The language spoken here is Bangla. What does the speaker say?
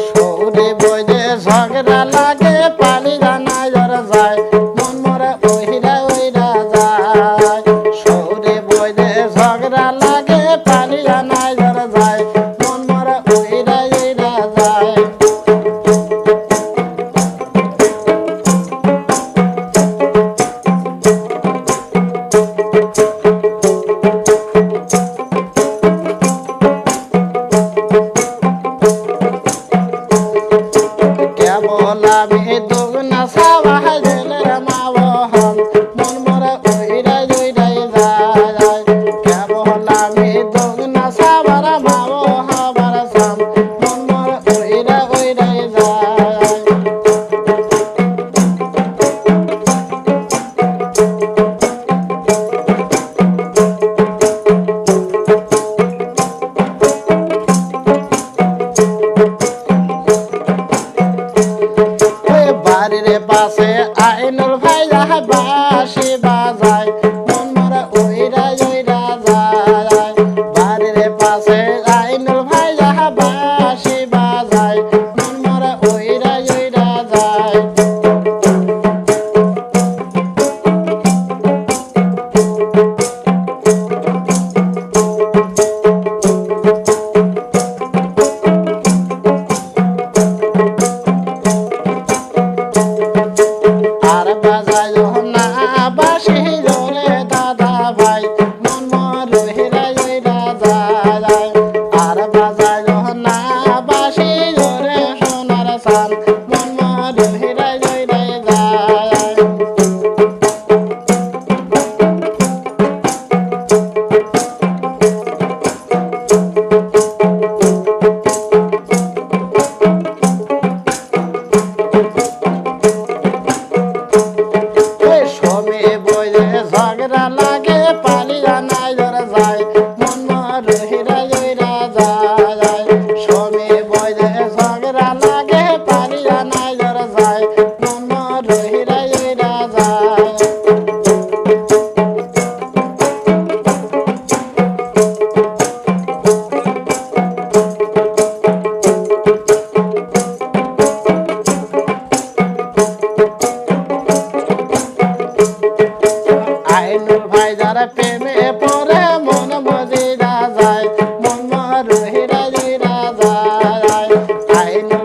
সৌরে বইলে ঝগড়া লাগে পালি জানাই ওর যায় মন মরে ওইরা ওইরা যায় সৌরে বইলে ঝগড়া লাগে পালি জানাই ওর যায় মন মরে ওইরা ওইরা যায় কেবল আমি দুগনা সাবাহ দিলের মাবহন মন মরে ওইরাই ওইরাই যায় কেবল আমি দুগনা সাবার মাবহবার সাম মন মরে ওইরা ওইরাই যায় বাড়ির পাশে আইনুল ভাই যাহা বাঁশি বাজায় মন মরে ওইরা ওইরা যায় বাড়ির পাশে আইনুল ভাই যাহা বাঁশি বাজায় মন মরে ওইরা ওইরা যায় আর বাজায় না বাঁশি জোরে দাদা ভাই মন মরে ওইরা ওইরা যায় আর বাজায় না বাঁশি জোরে সোনার সান মন মরে ওইরা ওইরা যায় সমে বইলে ঝগড়া লাগে পালি জানাই ওর যায় মন মরে ওইরা ওইরা যায় সমে বইলে ঝগড়া লাগে পালি জানাই ওর যায় মন মরে ওইরা ওইরা যায় আইনুল ভাই যারা প্রেমে পড়ে মন মজিরা যায় মন মরে ওইরা ওইরা যায় আইনুল